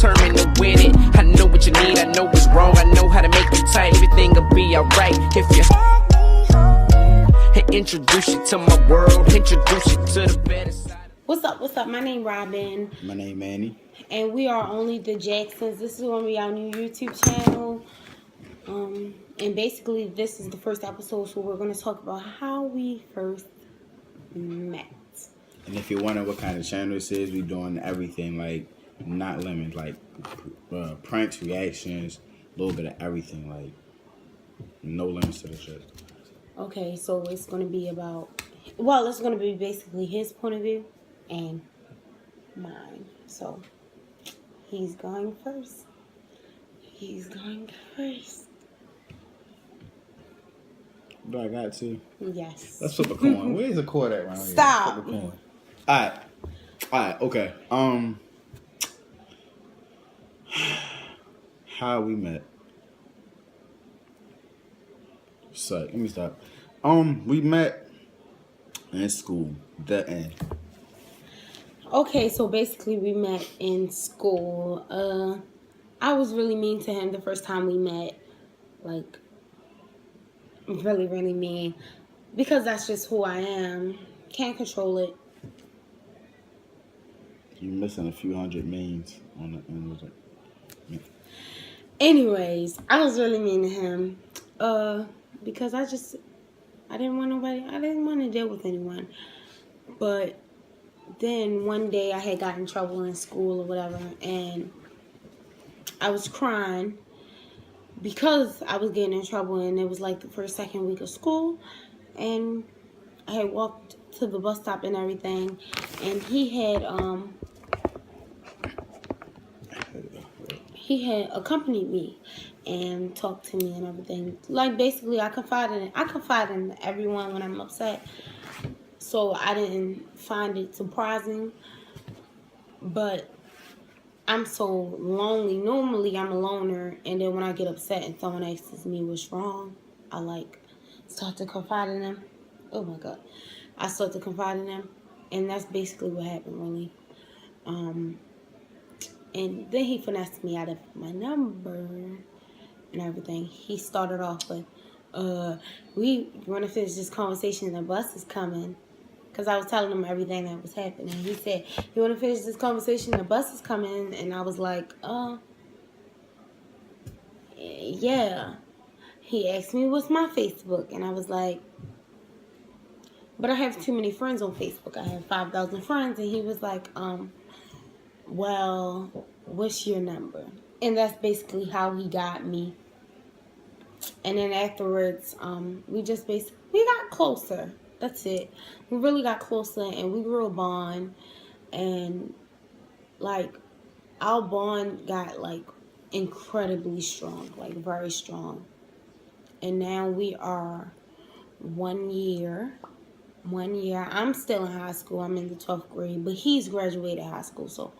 determined to win it. I know what you need, I know what's wrong, I know how to make you tight. Everything will be alright if you introduce you to my world, introduce you to the better side. What's up? My name Robin. My name Manny. And we are Only the Jacksons. This is going to be our new YouTube channel. And basically, this is the first episode, so we're going to talk about how we first met. And if you're wondering what kind of channel this is, we're doing everything, like, not limits, like, pranks, reactions, a little bit of everything, like, no limits to the shit. Okay, so it's going to be about, well, it's going to be basically his point of view and mine. So, he's going first. Do I got to? Yes. Let's flip a coin. Where's the cord at around here? Stop. Flip a coin. Alright, okay. How we met. So, let me stop. We met in school. The end. Okay, so basically we met in school. I was really mean to him the first time we met. Like, really, really mean. Because that's just who I am. Can't control it. You're missing a few hundred memes on the end of it. Yeah. Anyways, I was really mean to him. Because I didn't want to deal with anyone. But then one day I had gotten in trouble in school or whatever, and I was crying because I was getting in trouble, and it was like the second week of school, and I had walked to the bus stop and everything, and he had accompanied me and talked to me and everything. Like, basically, I confide in everyone when I'm upset. So I didn't find it surprising. But I'm so lonely. Normally, I'm a loner. And then when I get upset and someone asks me what's wrong, I, start to confide in them. Oh, my God. I start to confide in them. And that's basically what happened, really. And then he finessed me out of my number and everything. He started off with, we want to finish this conversation and the bus is coming. Because I was telling him everything that was happening. He said, you want to finish this conversation? The bus is coming. And I was like, yeah. He asked me what's my Facebook. And I was like, but I have too many friends on Facebook. I have 5,000 friends. And he was like, well, what's your number? And that's basically how he got me. And then afterwards, we got closer. That's it. We really got closer, and we grew a bond, and our bond got incredibly strong, very strong. And now we are 1 year. I'm still in high school. I'm in the 12th grade, but he's graduated high school, so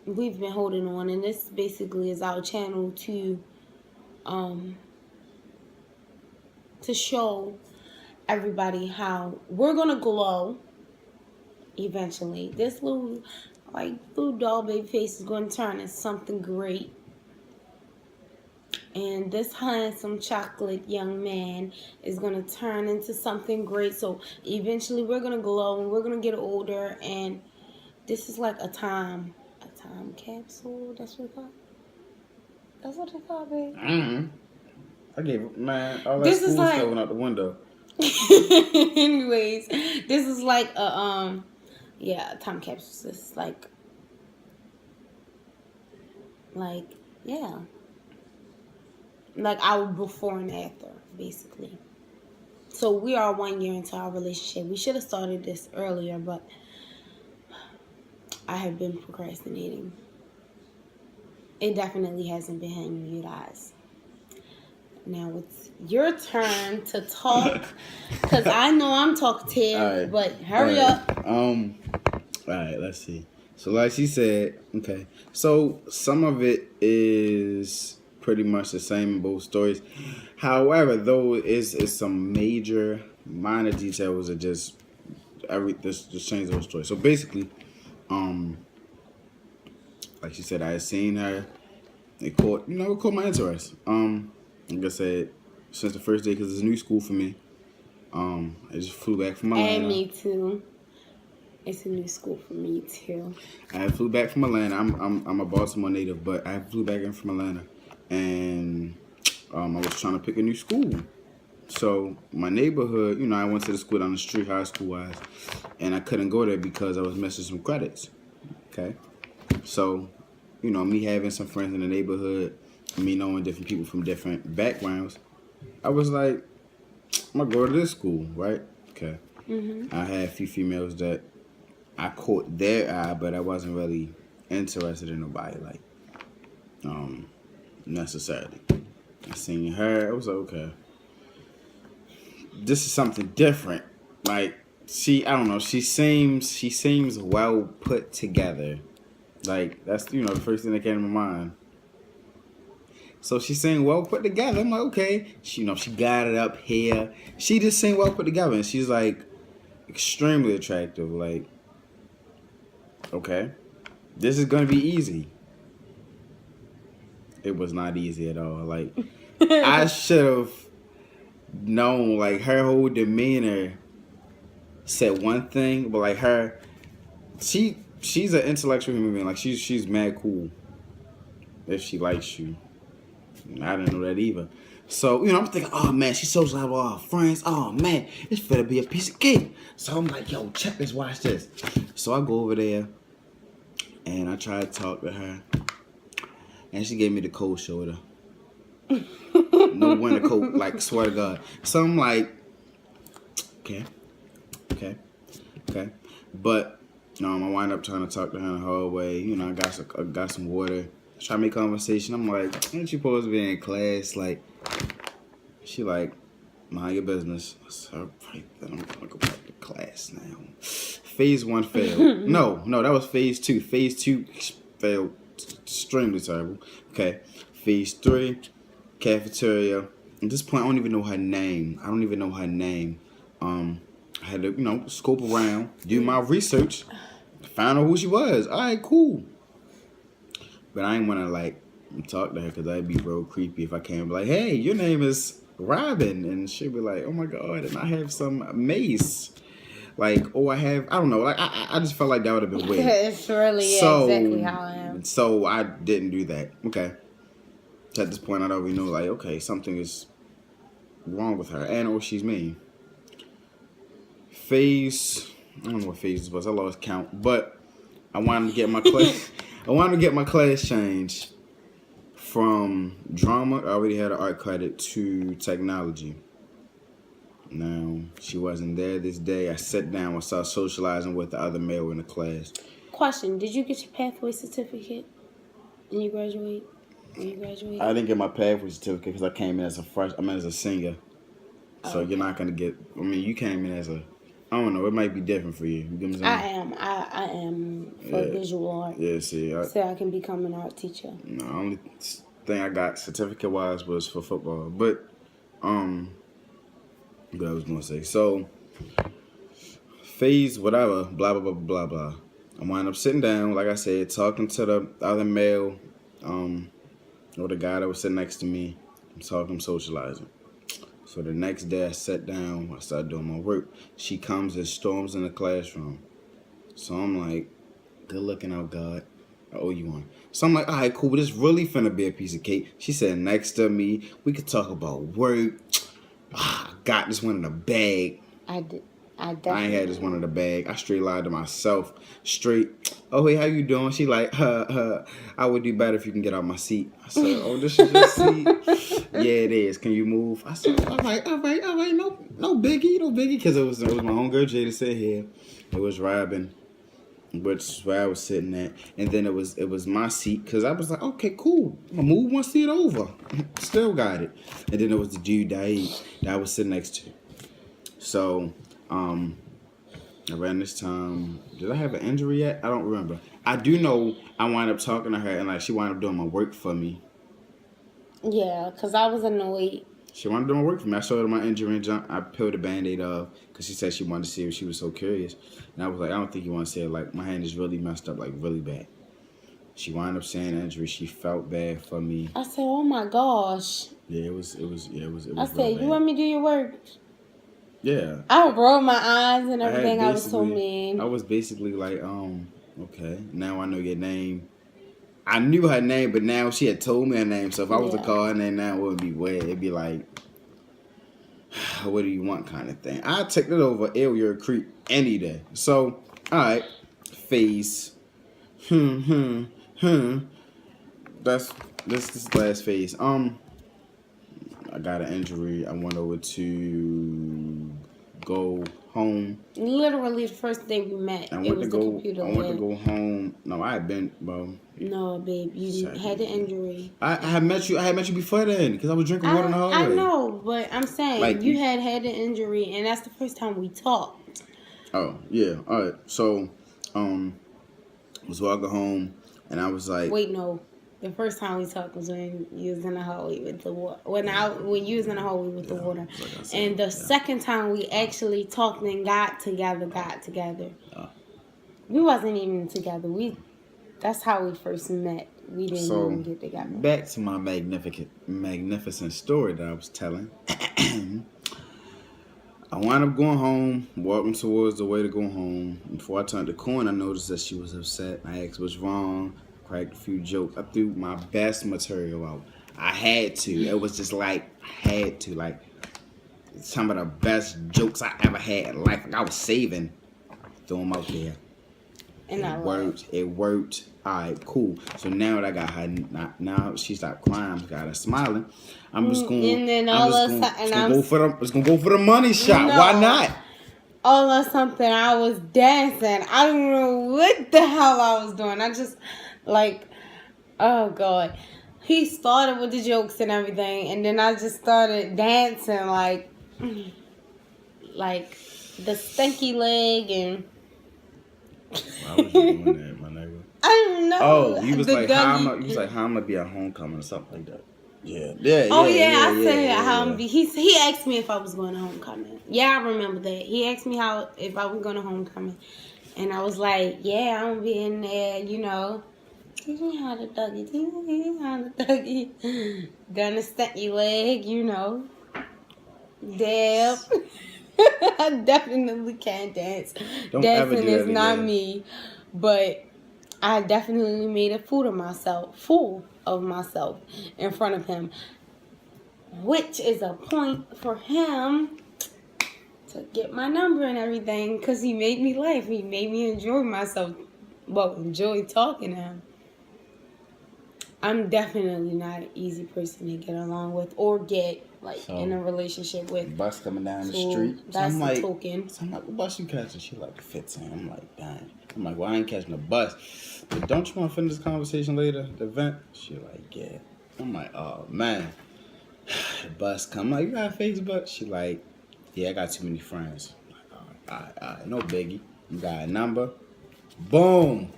we've been holding on, and this basically is our channel to show everybody how we're gonna glow eventually. This little doll baby face is gonna turn into something great. And this handsome chocolate young man is gonna turn into something great. So eventually we're gonna glow and we're gonna get older, and this is like a time capsule. That's what they call it. Mm-hmm. I gave all that school stuff went out the window. Anyways, this is like a time capsule. This is like our before and after, basically. So we are 1 year into our relationship. We should have started this earlier, but I have been procrastinating. It definitely hasn't been hitting you guys. Now it's your turn to talk, because I know I'm talkative, right, but hurry up. All right, let's see. So like she said, okay. So some of it is pretty much the same in both stories. However, though, is some minor details that just change the whole story. So basically, Um, like she said, I had seen her. It caught my interest. Like I said, since the first day, because it's a new school for me. I just flew back from Atlanta. And me too. It's a new school for me too. I flew back from Atlanta. I'm a Baltimore native, but I flew back in from Atlanta, and I was trying to pick a new school. So my neighborhood, I went to the school down the street, high school wise, and I couldn't go there because I was missing some credits. Okay, so me having some friends in the neighborhood, me knowing different people from different backgrounds, I was like, I'm gonna go to this school, right? Okay. I had a few females that I caught their eye, but I wasn't really interested in nobody necessarily. I seen her, I was like, okay, this is something different. Like I don't know, she seems well put together. Like that's the first thing that came to my mind. So she seemed well put together. I'm like, okay, she got it up here. She just seemed well put together, and she's like extremely attractive. Like, okay, this is gonna be easy. It was not easy at all. Like, I should have known. Like, her whole demeanor said one thing, but like she's an intellectual human being. Like, she's mad cool if she likes you. I didn't know that either. So, I'm thinking, oh man, she's so glad with all her friends. Oh man, it's finna be a piece of cake. So I'm like, yo, check this, watch this. So I go over there and I try to talk to her. And she gave me the cold shoulder. No winter coat, like, swear to God. So I'm like, okay. But I wind up trying to talk to her in the hallway. I got some water. Try to make conversation. I'm like, ain't you supposed to be in class? Like, she like, mind your business. So, right, then I'm gonna go back to class now. Phase 1 failed. No, that was phase 2. Phase 2 failed extremely terrible. Okay. Phase 3, cafeteria. At this point, I don't even know her name. I had to, scope around, do my research, find out who she was. All right, cool. But I ain't want to, like, talk to her because that'd be real creepy if I came like, hey, your name is Robin. And she'd be like, oh, my God, and I have some mace. Like, I don't know. Like, I just felt like that would have been weird. It's really exactly how I am. So I didn't do that. Okay. At this point, I already knew, like, okay, something is wrong with her. And or she's mean. Phase, I don't know what phase this was. I lost count. But I wanted to get my class. I wanted to get my class changed from drama. I already had an art credit to technology. Now, she wasn't there this day. I sat down and started socializing with the other male in the class. Question, did you get your pathway certificate when you graduate? I didn't get my pathway certificate because I came in as a senior. So you're not going to get, you came in as I don't know, it might be different for you. You get what I'm saying? I am for visual art. Yeah, see. So I can become an art teacher. No, the only thing I got certificate-wise was for football. But, what I was going to say. So, phase whatever, blah, blah, blah, blah, blah. I wind up sitting down, like I said, talking to the other male, or the guy that was sitting next to me. I'm talking, socializing. So the next day I sat down, I started doing my work. She comes and storms in the classroom. So I'm like, good looking out, God. I owe you one. So I'm like, all right, cool. This really finna be a piece of cake. She said next to me, we could talk about work. I got this one in a bag. I definitely I ain't had this one in the bag. I straight lied to myself. Oh, hey, how you doing? She like, I would do better if you can get out my seat. I said, oh, this is your seat? Yeah, it is. Can you move? I said, all right. No biggie. Because it was my homegirl Jada sit here. It was Robin, which is where I was sitting at. And then it was my seat because I was like, okay, cool. I'm going to move one seat over. Still got it. And then it was the dude that I was sitting next to. So, around this time, did I have an injury yet? I don't remember. I do know I wound up talking to her and like she wound up doing my work for me. Yeah, because I was annoyed. She wanted to do my work for me. I showed her my injury and jump. I peeled the Band-Aid off because she said she wanted to see if she was so curious. And I was like, I don't think you want to see it. Like, my hand is really messed up, like, really bad. She wound up saying injury. She felt bad for me. I said, oh my gosh. Yeah, it was. I said, you want me to do your work? Yeah. I rolled my eyes and everything. I was so mean. I was basically like, okay, now I know your name. I knew her name, but now she had told me her name. So if I was to call her name now, it wouldn't be weird. It'd be like, what do you want kind of thing. I'd take it over ill, you're a creep any day. So, all right, phase. That's this last phase. I got an injury. I went over to go home. Literally the first day we met, it was the computer. I went to go home. No, I had been, well. No, babe, you had the injury. I had met you before then because I was drinking water in the hallway. I know, but I'm saying like, you had the injury, and that's the first time we talked. Oh yeah, all right. So, I was walking home, and I was like, wait, no. The first time we talked was when you was in the hallway with the water. When you was in the hallway with the water. Like said, and the second time we actually talked and got together. We wasn't even together. That's how we first met. We didn't even get together. Back to my magnificent story that I was telling. I wound up going home, walking towards the way to go home. Before I turned the corner, I noticed that she was upset. I asked what's wrong. Cracked a few jokes. I threw my best material out. I had to. It was just like, I had to. Like, some of the best jokes I ever had in life. Like, I was saving. Throw them out there. And it worked. It worked. All right, cool. So now that I got her, now she stopped crying, got her smiling. I'm just going. And then it's gonna go for the money shot. No. Why not? All of something. I was dancing. I don't know what the hell I was doing. I just. Like, oh God, he started with the jokes and everything, and then I just started dancing like the stinky leg and. Why was you doing that, my nigga? I don't know. Oh, you was like, how I'm gonna be at homecoming or something like that. Yeah. Oh yeah, I said how I'm gonna be. He asked me if I was going to homecoming. Yeah, I remember that. He asked me if I was going to homecoming, and I was like, yeah, I'm gonna be in there, you know. Teach me how to Dougie. Gonna stunt your leg, you know. Dab. I definitely can't dance. Dancing is not me. But I definitely made a fool of myself in front of him. Which is a point for him to get my number and everything. Because he made me laugh. He made me enjoy myself. Well, enjoy talking to him. I'm definitely not an easy person to get along with or get in a relationship with. Bus coming down the street. That's the token. So I'm like, what bus you catching? She like 15. I'm like, dang. I'm like, well, I ain't catching the bus. But don't you want to finish this conversation later? The event? She like, yeah. I'm like, oh man. The bus come. I'm like, you got Facebook? She like, yeah, I got too many friends. I'm like, all right, no biggie. You got a number? Boom.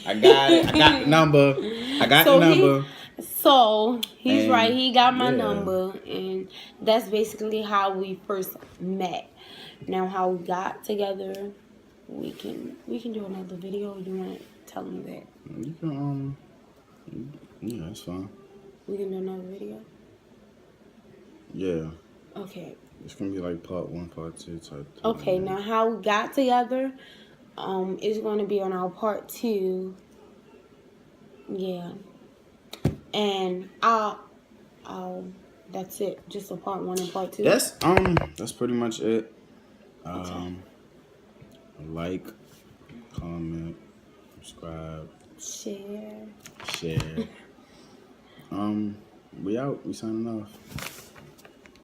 I got it. I got the number. He's right. He got my number, and that's basically how we first met. Now, how we got together, we can do another video. You want to tell me that? You can yeah, that's fine. We can do another video. Yeah. Okay. It's gonna be like part 1, part 2 type. Okay. Now, how we got together, is going to be on our part 2. Yeah. And that's it. Just a part 1 and part 2. That's pretty much it. Like, comment, subscribe, share. We out. We signing off.